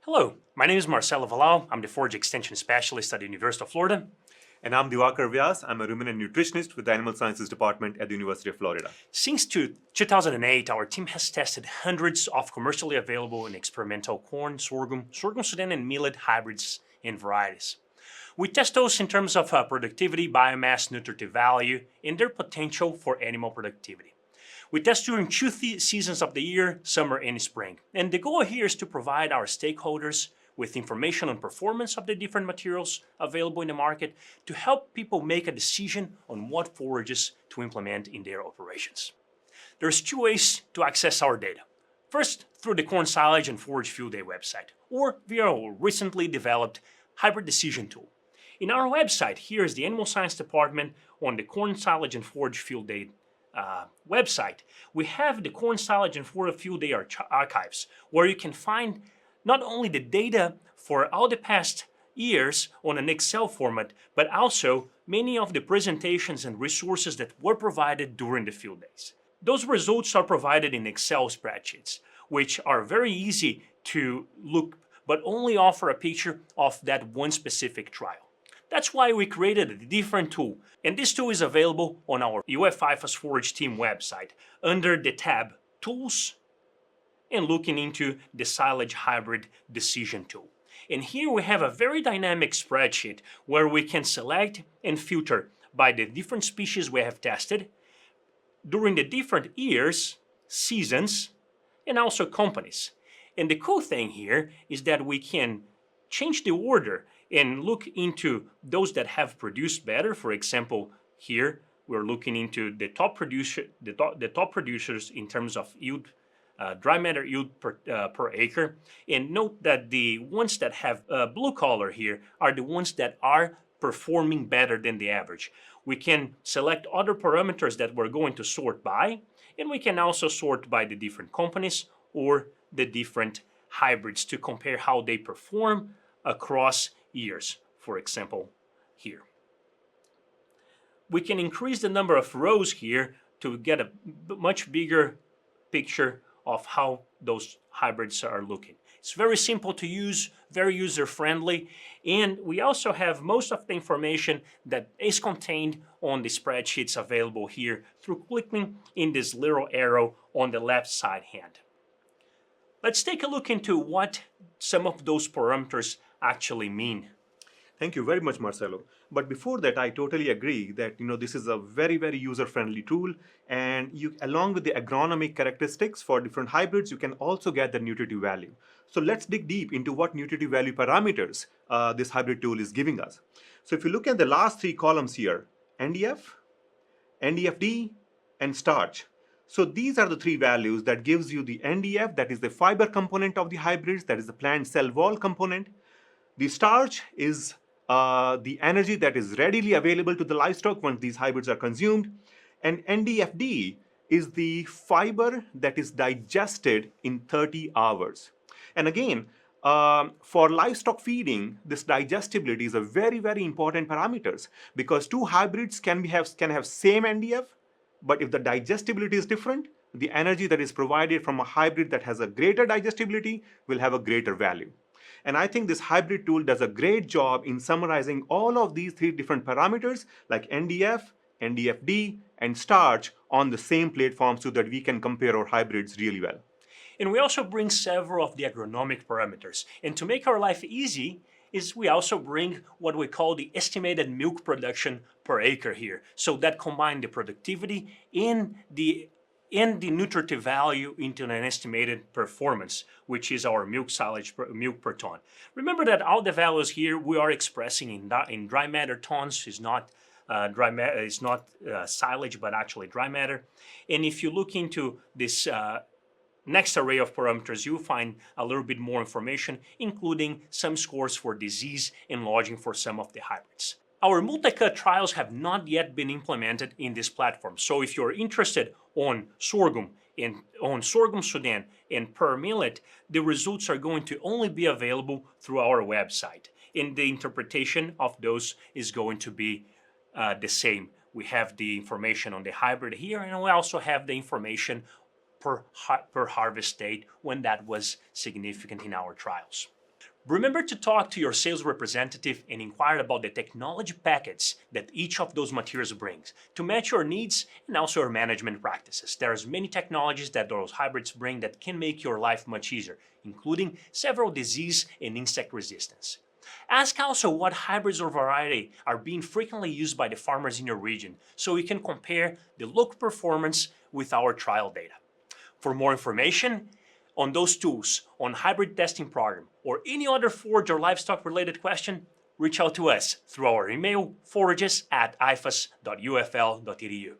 Hello, my name is Marcelo Wallau. I'm the Forage Extension Specialist at the University of Florida. And I'm Diwakar Vyas. I'm a ruminant nutritionist with the Animal Sciences Department at the University of Florida. Since 2008, our team has tested hundreds of commercially available and experimental corn, sorghum Sudan, and millet hybrids and varieties. We test those in terms of productivity, biomass, nutritive value, and their potential for animal productivity. We test during two seasons of the year, summer and spring. And the goal here is to provide our stakeholders with information on performance of the different materials available in the market to help people make a decision on what forages to implement in their operations. There's two ways to access our data. First, through the Corn Silage and Forage Field Day website, or via our recently developed hybrid decision tool. In our website, here is the Animal Science Department on the Corn Silage and Forage Field Day website. We have the Corn Silage and Forage Field Day archives, where you can find not only the data for all the past years on an Excel format, but also many of the presentations and resources that were provided during the field days. Those results are provided in Excel spreadsheets, which are very easy to look, but only offer a picture of that one specific trial. That's why we created a different tool, and this tool is available on our UF-IFAS Forage Team website under the tab Tools and looking into the Silage Hybrid Decision Tool. And here we have a very dynamic spreadsheet where we can select and filter by the different species we have tested during the different years, seasons, and also companies. And the cool thing here is that we can change the order and look into those that have produced better. For example, here we're looking into the top producers in terms of yield, dry matter yield per acre. And note that the ones that have blue color here are the ones that are performing better than the average. We can select other parameters that we're going to sort by, and we can also sort by the different companies or the different hybrids to compare how they perform across years, for example, here. We can increase the number of rows here to get a much bigger picture of how those hybrids are looking. It's very simple to use, very user-friendly, and we also have most of the information that is contained on the spreadsheets available here through clicking in this little arrow on the left side hand. Let's take a look into what some of those parameters actually mean. Thank you very much, Marcelo. But before that, I totally agree that this is a very, very user-friendly tool, and along with the agronomic characteristics for different hybrids, you can also get the nutritive value. So let's dig deep into what nutritive value parameters this hybrid tool is giving us. So if you look at the last three columns here, NDF, NDFD, and starch. So these are the three values that gives you the NDF, that is the fiber component of the hybrids, that is the plant cell wall component. The starch is the energy that is readily available to the livestock once these hybrids are consumed. And NDFD is the fiber that is digested in 30 hours. And again, for livestock feeding, this digestibility is a very, very important parameters, because two hybrids can have same NDF, but if the digestibility is different, the energy that is provided from a hybrid that has a greater digestibility will have a greater value. And I think this hybrid tool does a great job in summarizing all of these three different parameters like NDF, NDFD, and starch on the same platform so that we can compare our hybrids really well. And we also bring several of the agronomic parameters. And to make our life easy, we also bring what we call the estimated milk production per acre here. So that combines the productivity and the nutritive value into an estimated performance, which is our milk per ton. Remember that all the values here we are expressing in dry matter tons. Is not silage, but actually dry matter. And if you look into this next array of parameters, you'll find a little bit more information, including some scores for disease and lodging for some of the hybrids. Our multi-cut trials have not yet been implemented in this platform. So if you're interested on sorghum Sudan and per millet, the results are going to only be available through our website. And the interpretation of those is going to be the same. We have the information on the hybrid here, and we also have the information per harvest date when that was significant in our trials. Remember to talk to your sales representative and inquire about the technology package that each of those materials brings to match your needs and also your management practices. There's many technologies that those hybrids bring that can make your life much easier, including several disease and insect resistance. Ask also what hybrids or variety are being frequently used by the farmers in your region so you can compare the local performance with our trial data. For more information on those tools, on hybrid testing program, or any other forage or livestock related question, reach out to us through our email forages@ifas.ufl.edu.